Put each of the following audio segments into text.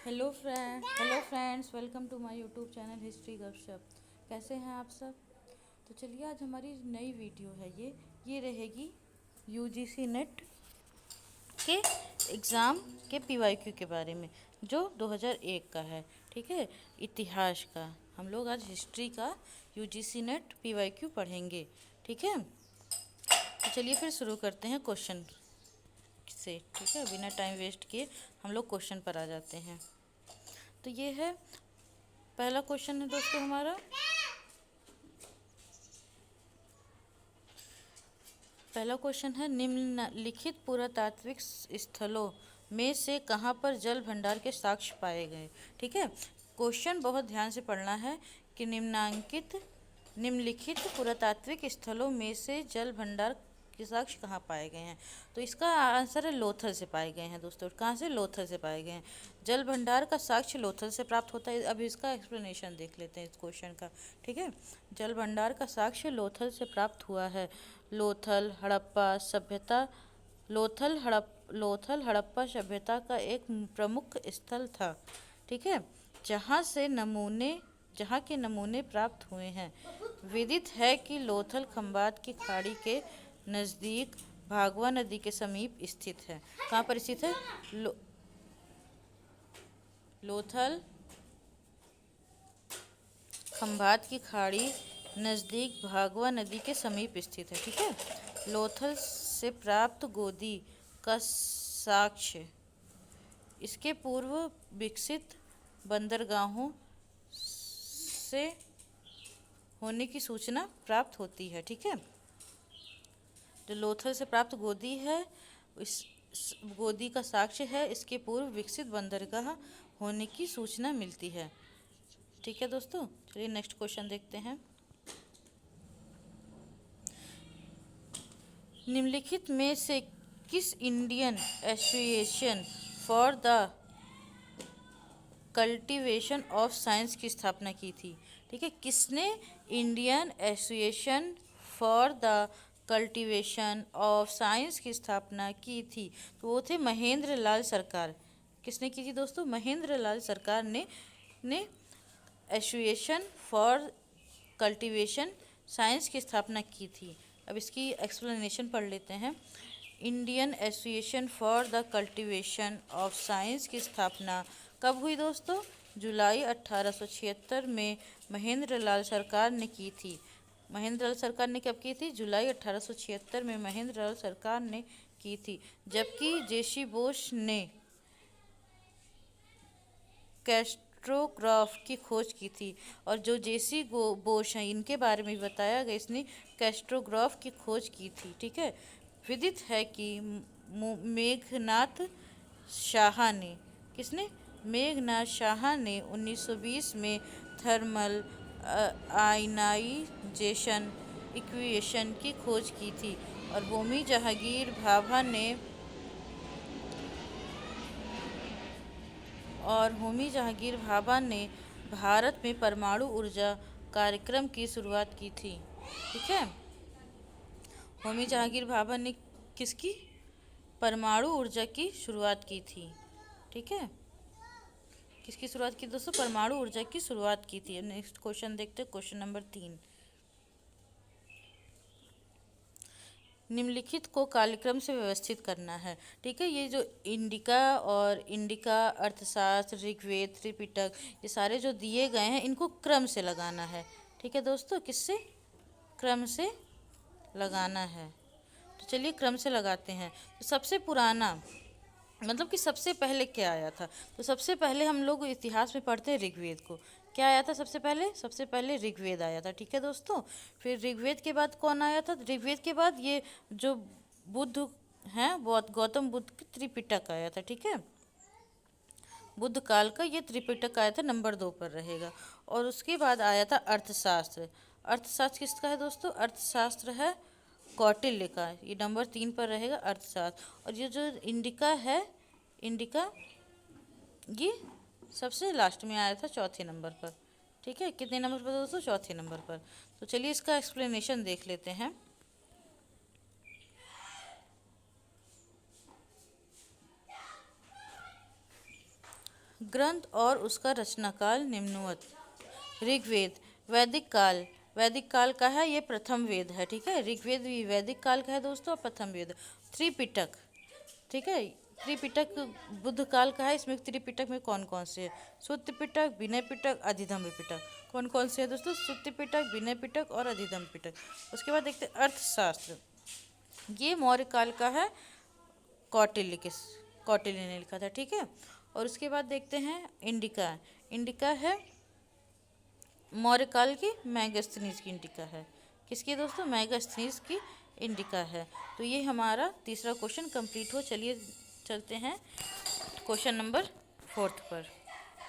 Hello friends, welcome to my YouTube channel history Gapshap. कैसे हैं आप सब? तो चलिए, आज हमारी नई वीडियो है। ये रहेगी यूजीसी नेट के एग्ज़ाम के पीवाईक्यू के बारे में, जो 2001 का है। ठीक है, इतिहास का। हम लोग आज हिस्ट्री का यूजीसी नेट पीवाईक्यू पढ़ेंगे। ठीक है, तो चलिए फिर शुरू करते हैं क्वेश्चन से। ठीक है, बिना टाइम वेस्ट किए हम लोग क्वेश्चन पर आ जाते हैं। तो ये है पहला क्वेश्चन है दोस्तों हमारा। पहला क्वेश्चन है, निम्नलिखित पुरातात्विक स्थलों में से कहाँ पर जल भंडार के साक्ष्य पाए गए। ठीक है, क्वेश्चन बहुत ध्यान से पढ़ना है कि निम्नलिखित पुरातात्विक स्थलों में से जल भंडार के साक्ष्य कहाँ पाए गए हैं। तो इसका आंसर है लोथल से पाए गए हैं दोस्तों। कहाँ से? लोथल से पाए गए हैं। जल भंडार का साक्ष्य लोथल से प्राप्त होता है। अब इसका एक्सप्लेनेशन देख लेते हैं इस क्वेश्चन का। ठीक है, जल भंडार का साक्ष्य लोथल से प्राप्त हुआ है। लोथल हड़प्पा सभ्यता लोथल हड़प्पा सभ्यता का एक प्रमुख स्थल था। ठीक है, जहाँ के नमूने प्राप्त हुए हैं। विदित है कि लोथल खंबात की खाड़ी के नज़दीक भागवा नदी के समीप स्थित है। कहाँ पर स्थित है? लोथल खंबात की खाड़ी नज़दीक भागवा नदी के समीप स्थित है। ठीक है, लोथल से प्राप्त गोदी का साक्ष्य इसके पूर्व विकसित बंदरगाहों से होने की सूचना प्राप्त होती है। ठीक है, जो लोथल से प्राप्त गोदी है, इस गोदी का साक्ष्य है इसके पूर्व विकसित बंदरगाह होने की सूचना मिलती है। ठीक है दोस्तों, चलिए नेक्स्ट क्वेश्चन देखते हैं। निम्नलिखित में से किस Indian association for the cultivation of science की स्थापना की थी? ठीक है, किसने Indian association for the cultivation of science की स्थापना की थी? तो वो थे महेंद्र लाल सरकार। किसने की थी दोस्तों? महेंद्र लाल सरकार ने एसोसिएशन फॉर कल्टीवेशन साइंस की स्थापना की थी। अब इसकी एक्सप्लेनेशन पढ़ लेते हैं। Indian association for the cultivation of science की स्थापना कब हुई दोस्तों? जुलाई 1876 में महेंद्र लाल सरकार ने की थी। महेंद्र लाल सरकार ने कब की थी? जुलाई 1876 में महेंद्र लाल सरकार ने की थी। जबकि जेसी बोस ने कैस्ट्रोग्राफ की खोज की थी। और जो जेसी बोस हैं, इनके बारे में बताया गया, इसने कैस्ट्रोग्राफ की खोज की थी। ठीक है, विदित है कि मेघनाथ शाह ने किसने मेघनाथ शाह ने 1920 में थर्मल आयनाइजेशन इक्वेशन की खोज की थी। और होमी जहांगीर भाभा ने भारत में परमाणु ऊर्जा कार्यक्रम की शुरुआत की थी। ठीक है, होमी जहांगीर भाभा ने किसकी? परमाणु ऊर्जा की शुरुआत की थी। ठीक है, किसकी शुरुआत की दोस्तों? परमाणु ऊर्जा की शुरुआत की थी। नेक्स्ट क्वेश्चन देखते हैं, क्वेश्चन नंबर 3। निम्नलिखित को कालक्रम से व्यवस्थित करना है। ठीक है, ये जो इंडिका अर्थशास्त्र ऋग्वेद त्रिपिटक, ये सारे जो दिए गए हैं, इनको क्रम से लगाना है। ठीक है दोस्तों, किससे? क्रम से लगाना है। तो चलिए क्रम से लगाते हैं। तो सबसे पुराना मतलब कि सबसे पहले क्या आया था? तो सबसे पहले हम लोग इतिहास में पढ़ते हैं ऋग्वेद को। क्या आया था सबसे पहले? सबसे पहले ऋग्वेद आया था। ठीक है दोस्तों, फिर ऋग्वेद के बाद कौन आया था? ऋग्वेद के बाद ये जो बुद्ध हैं, गौतम बुद्ध की त्रिपिटक आया था। ठीक है, बुद्ध काल का ये त्रिपिटक आया था, नंबर 2 पर रहेगा। और उसके बाद आया था अर्थशास्त्र। अर्थशास्त्र किसका है दोस्तों? अर्थशास्त्र है कौटिल्य का, ये नंबर 3 पर रहेगा अर्थशास्त्र। और ये जो इंडिका ये सबसे लास्ट में आया था, चौथे नंबर पर। ठीक है, कितने नंबर पर दोस्तों? चौथे नंबर पर। तो चलिए इसका एक्सप्लेनेशन देख लेते हैं। ग्रंथ और उसका रचनाकाल निम्नवत। ऋग्वेद वैदिक काल, वैदिक काल का है, ये प्रथम वेद है। ठीक है, ऋग्वेद भी वैदिक काल का है दोस्तों, प्रथम वेद। त्रिपिटक, ठीक है, त्रिपिटक बुद्ध काल का है। इसमें त्रिपिटक में कौन कौन से है? सुत्त पिटक, विनय पिटक, अधिधम्म पिटक। कौन कौन से है दोस्तों? सुत्त पिटक, विनय पिटक और अधिधम्म पिटक। उसके बाद देखते हैं अर्थशास्त्र, ये मौर्य काल का है, कौटिल्य ने लिखा था। ठीक है, और उसके बाद देखते हैं इंडिका, इंडिका है मौर्य काल की, मैगस्थनीज की इंडिका है। किसकी दोस्तों? मैगस्थनीज की इंडिका है। तो ये हमारा तीसरा क्वेश्चन कंप्लीट हो। चलिए चलते हैं क्वेश्चन नंबर 4 पर।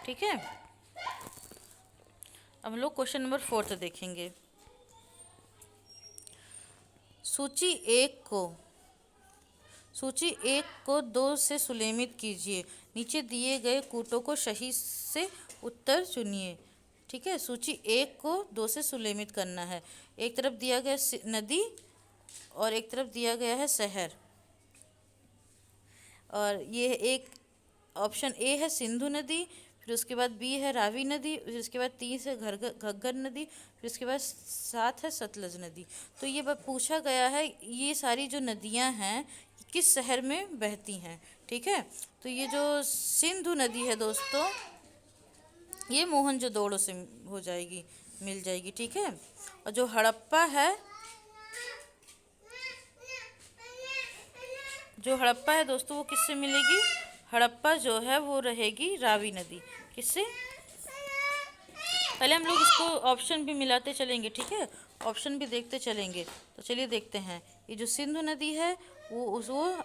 ठीक है, अब हम लोग क्वेश्चन नंबर 4 देखेंगे। सूची एक को 2 से सुलेमित कीजिए। नीचे दिए गए कूटों को सही से उत्तर चुनिए। ठीक है, सूची 1 को 2 से सुलेमित करना है। एक तरफ दिया गया नदी और एक तरफ दिया गया है शहर। और ये एक ऑप्शन ए है सिंधु नदी, फिर उसके बाद बी है रावी नदी, फिर उसके बाद 3 है घग्गर नदी, फिर उसके बाद 7 है सतलज नदी। तो ये पूछा गया है ये सारी जो नदियां हैं किस शहर में बहती हैं। ठीक है, तो ये जो सिंधु नदी है दोस्तों, ये मोहनजोदड़ो से हो जाएगी, मिल जाएगी। ठीक है, और जो हड़प्पा है, जो हड़प्पा है दोस्तों, वो किससे मिलेगी? हड़प्पा जो है वो रहेगी रावी नदी। किससे? पहले हम लोग इसको ऑप्शन भी मिलाते चलेंगे। ठीक है, ऑप्शन भी देखते चलेंगे। तो चलिए देखते हैं, ये जो सिंधु नदी है वो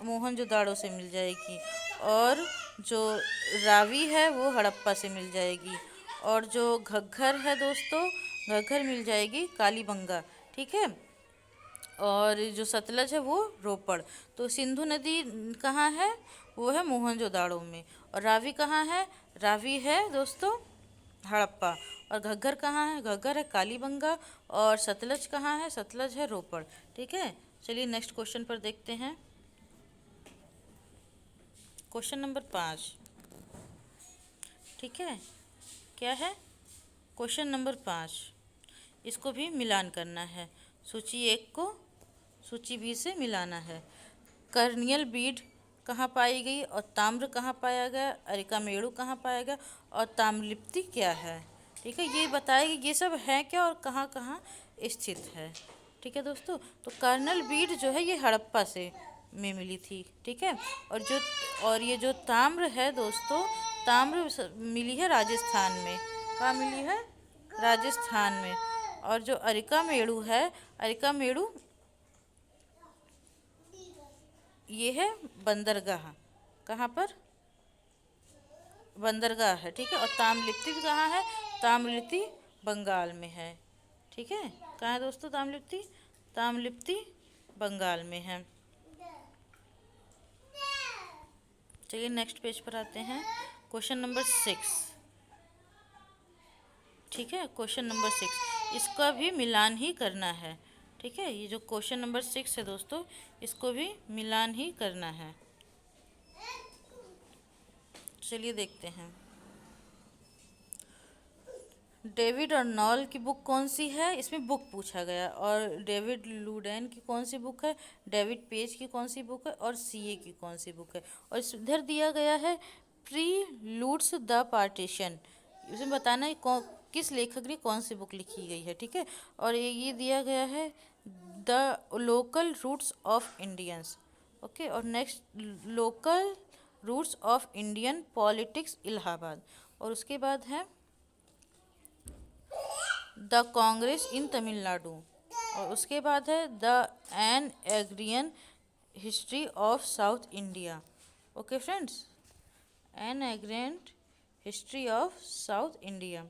मोहनजोदाड़ो से मिल जाएगी, और जो रावी है वो हड़प्पा से मिल जाएगी, और जो घग्गर है दोस्तों, घग्गर मिल जाएगी कालीबंगा। ठीक है, और जो सतलज है वो रोपड़। तो सिंधु नदी कहाँ है? वो है मोहनजोदाड़ो में। और रावी कहाँ है? रावी है दोस्तों हड़प्पा। और घग्गर कहाँ है? घग्गर है कालीबंगा। और सतलज कहाँ है? सतलज है रोपड़। ठीक है, चलिए नेक्स्ट क्वेश्चन पर देखते हैं। Question number 5। ठीक है, क्या है? क्वेश्चन नंबर 5, इसको भी मिलान करना है। सूची 1 को सूची बी से मिलाना है। कर्नियल बीड कहाँ पाई गई और ताम्र कहाँ पाया गया, अरिका मेड़ू कहाँ पाया गया, और ताम्रलिप्ति क्या है। ठीक है, ये बताएगी ये सब है क्या और कहाँ कहाँ स्थित है। ठीक है दोस्तों, तो कर्नल बीड जो है ये हड़प्पा से में मिली थी। ठीक है, और ये जो ताम्र है दोस्तों, ताम्र मिली है राजस्थान में। कहाँ मिली है? राजस्थान में। और जो अरिका मेड़ू है, अरिका मेड़ू ये है बंदरगाह। कहाँ पर? बंदरगाह है। ठीक है, और ताम्रलिप्ति भी कहाँ है? ताम्रलिप्ति बंगाल में है। ठीक है, कहाँ है दोस्तों ताम्रलिप्ति? ताम्रलिप्ति बंगाल में है। चलिए नेक्स्ट पेज पर आते हैं। Question number 6। ठीक है, क्वेश्चन नंबर 6, इसका भी मिलान ही करना है। ठीक है, ये जो क्वेश्चन नंबर 6 है दोस्तों, इसको भी मिलान ही करना है। चलिए देखते हैं। डेविड अर्नॉल्ड की बुक कौन सी है? इसमें बुक पूछा गया। और डेविड लुडेन की कौन सी बुक है? डेविड पेज की कौन सी बुक है? और सीए की कौन सी बुक है? और इधर दिया गया है प्रीलूड्स द पार्टीशन। इसमें बताना है किस लेखक ने कौन सी बुक लिखी गई है। ठीक है, और ये दिया गया है the local roots of Indians. Okay, और next local roots of Indian politics Allahabad. और उसके बाद है द कांग्रेस इन तमिलनाडु। और उसके बाद है the an agrarian history of South India. Okay friends, an agrarian history of South India.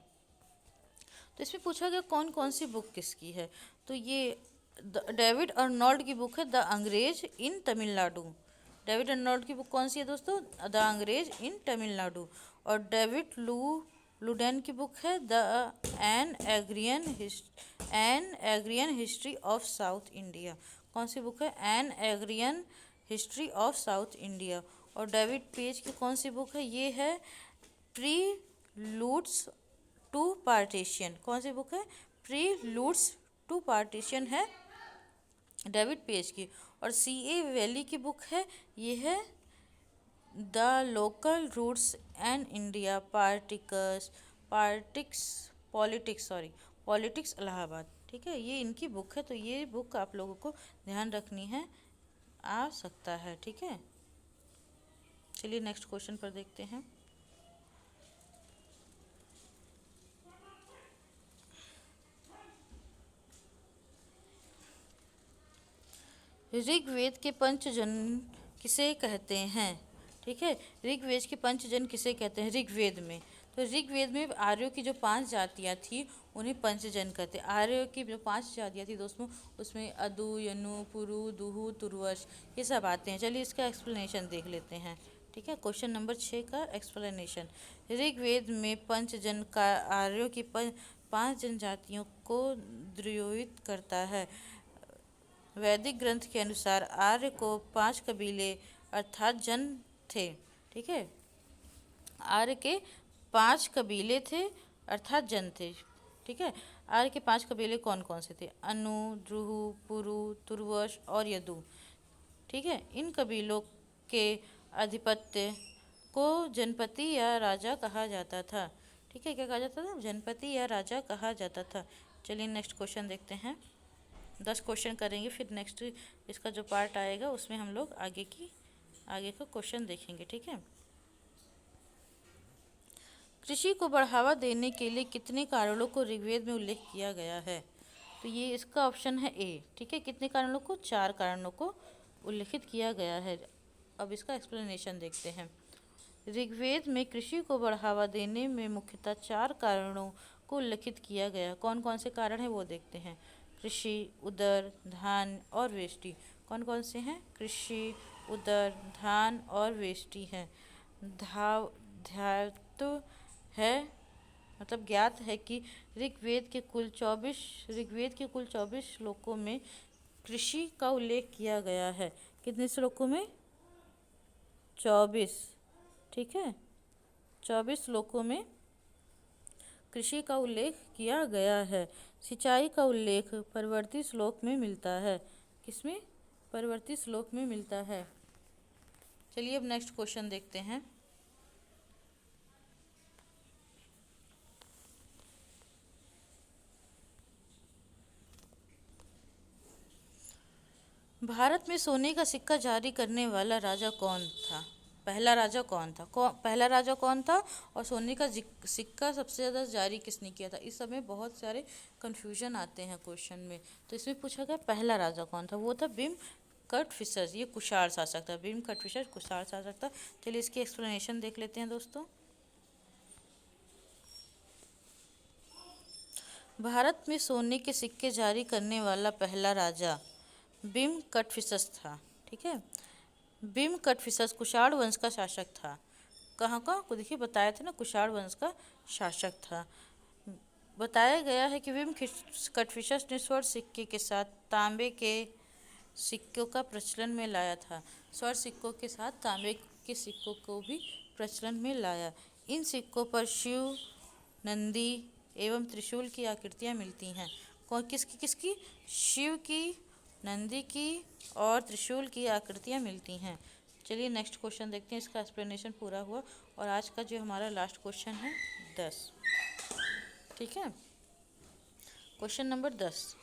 तो इसमें पूछा गया कौन कौन सी बुक किसकी है। तो ये डेविड अर्नॉल्ड की बुक है द अंग्रेज इन तमिलनाडु। डेविड अर्नॉल्ड की बुक कौन सी है दोस्तों? द अंग्रेज इन तमिलनाडु। और डेविड लुडेन की बुक है the an agrarian history of South India. कौन सी बुक है? An agrarian history of South India. और डेविड पेज की कौन सी बुक है? ये है प्रीलूड्स टू पार्टीशन, कौन सी बुक है? प्रीलूड्स टू पार्टीशन है डेविड पेज की। और सी ए वैली की बुक है, ये है the local roots and India पार्टिकस पार्टिक्स पॉलिटिक्स सॉरी पॉलिटिक्स इलाहाबाद। ठीक है, ये इनकी बुक है, तो ये बुक आप लोगों को ध्यान रखनी है, आ सकता है। ठीक है, चलिए नेक्स्ट क्वेश्चन पर देखते हैं। ऋग्वेद के पंचजन किसे कहते हैं? ठीक है, ऋग्वेद के पंचजन किसे कहते हैं ऋग्वेद में? तो ऋग्वेद में आर्यों की जो 5 जातियाँ थी उन्हें पंचजन कहते हैं। आर्यों की जो 5 जातियाँ थी दोस्तों, उसमें अदु, यनु, पुरु, दुहु, तुर्वश, ये सब आते हैं। चलिए इसका एक्सप्लेनेशन देख लेते हैं। ठीक है, क्वेश्चन नंबर 6 का एक्सप्लेनेशन। ऋग्वेद में पंचजन का आर्यों की 5 जनजातियों को द्योतित करता है। वैदिक ग्रंथ के अनुसार आर्य को 5 कबीले अर्थात जन थे। ठीक है, आर्य के 5 कबीले थे अर्थात जन थे। ठीक है, आर्य के 5 कबीले कौन कौन से थे? अनु, द्रुहु, पुरु, तुर्वश और यदु। ठीक है, इन कबीलों के अधिपत्य को जनपति या राजा कहा जाता था। ठीक है, क्या कहा जाता था? जनपति या राजा कहा जाता था। चलिए नेक्स्ट क्वेश्चन देखते हैं। 10 क्वेश्चन करेंगे, फिर नेक्स्ट इसका जो पार्ट आएगा उसमें हम लोग आगे का क्वेश्चन देखेंगे। ठीक है, कृषि को बढ़ावा देने के लिए कितने कारणों को ऋग्वेद में उल्लेख किया गया है? तो ये इसका ऑप्शन है ए। ठीक है, कितने कारणों को? 4 कारणों को उल्लेखित किया गया है। अब इसका एक्सप्लेनेशन देखते हैं। ऋग्वेद में कृषि को बढ़ावा देने में मुख्यतः 4 कारणों को उल्लेखित किया गया। कौन कौन से कारण हैं वो देखते हैं। कृषि, उदर, धान और वेष्टि। कौन कौन से हैं? कृषि, उदर, धान और वेष्टि हैं। ध्यातो है, मतलब ज्ञात है कि ऋग्वेद के कुल 24 श्लोकों में कृषि का उल्लेख किया गया है। कितने श्लोकों में? 24। ठीक है, 24 श्लोकों में कृषि का उल्लेख किया गया है। सिंचाई का उल्लेख परवर्ती श्लोक में मिलता है। किसमें? परवर्ती श्लोक में मिलता है। चलिए अब नेक्स्ट क्वेश्चन देखते हैं। भारत में सोने का सिक्का जारी करने वाला राजा कौन था? पहला राजा कौन था? पहला राजा कौन था और सोने का सिक्का सबसे ज़्यादा जारी किसने किया था? इस समय बहुत सारे कन्फ्यूजन आते हैं क्वेश्चन में, तो इसमें पूछा गया पहला राजा कौन था? वो था बिम कटफिशर। ये कुषाण शासक था। बिम कटफिशर कुषाण शासक था। चलिए इसकी एक्सप्लेनेशन देख लेते हैं दोस्तों। भारत में सोने के सिक्के जारी करने वाला पहला राजा बिम कटफिशस था। ठीक है, बिम कटफिशस कुषाण वंश का शासक था। कहाँ का को देखिए, बताया था ना, कुषाण वंश का शासक था। बताया गया है कि बिम कटफिशस ने स्वर्ण सिक्के के साथ तांबे के सिक्कों का प्रचलन में लाया था। स्वर्ण सिक्कों के साथ तांबे के सिक्कों को भी प्रचलन में लाया। इन सिक्कों पर शिव, नंदी एवं त्रिशूल की आकृतियाँ मिलती हैं। कौन किसकी किसकी? शिव की, नंदी की और त्रिशूल की आकृतियाँ मिलती हैं। चलिए नेक्स्ट क्वेश्चन देखते हैं। इसका एक्सप्लेनेशन पूरा हुआ और आज का जो हमारा लास्ट क्वेश्चन है 10। ठीक है, क्वेश्चन नंबर 10।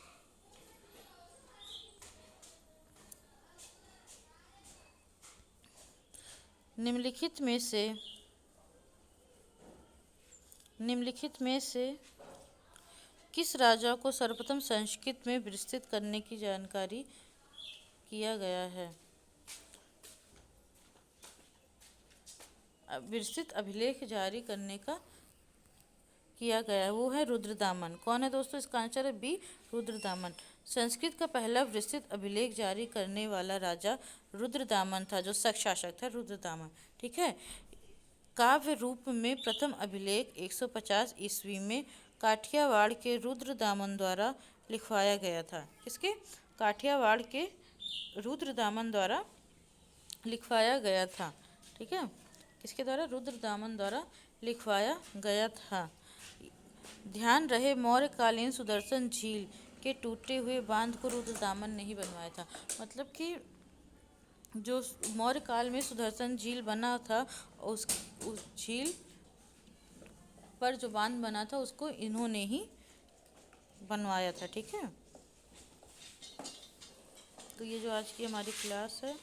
निम्नलिखित में से किस राजा को सर्वप्रथम संस्कृत में विस्तृत करने की जानकारी किया गया है? विस्तृत अभिलेख जारी करने का किया गया है, वो है रुद्रदामन। कौन है दोस्तों? इसका आंसर है बी, रुद्रदामन। संस्कृत का पहला विस्तृत अभिलेख जारी करने वाला राजा रुद्रदामन था, जो शासक था रुद्रदामन। ठीक है, काव्य रूप में प्रथम अभिलेख 150 ईस्वी में काठियावाड़ के रुद्रदामन द्वारा लिखवाया गया था। किसके? काठियावाड़ के रुद्रदामन द्वारा लिखवाया गया था। ठीक है, किसके द्वारा? रुद्रदामन द्वारा लिखवाया गया था। ध्यान रहे मौर्यकालीन सुदर्शन झील के टूटे हुए बांध को रुद्रदामन नहीं बनवाया था। मतलब कि जो मौर्य काल में सुदर्शन झील बना था, उस झील पर जो बांध बना था उसको इन्होंने ही बनवाया था। ठीक है, तो ये जो आज की हमारी क्लास है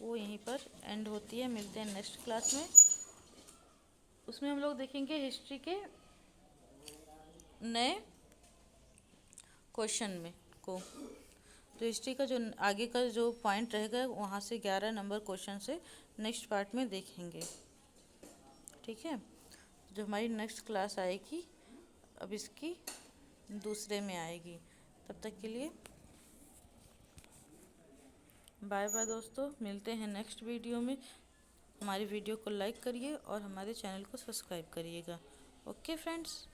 वो यहीं पर एंड होती है। मिलते हैं नेक्स्ट क्लास में। उसमें हम लोग देखेंगे हिस्ट्री के नए क्वेश्चन में को। तो हिस्ट्री का जो आगे का जो पॉइंट रहेगा वहाँ से 11 नंबर क्वेश्चन से नेक्स्ट पार्ट में देखेंगे। ठीक है, जो हमारी नेक्स्ट क्लास आएगी अब इसकी दूसरे में आएगी। तब तक के लिए बाय बाय दोस्तों, मिलते हैं नेक्स्ट वीडियो में। हमारी वीडियो को लाइक करिए और हमारे चैनल को सब्सक्राइब करिएगा। Okay friends.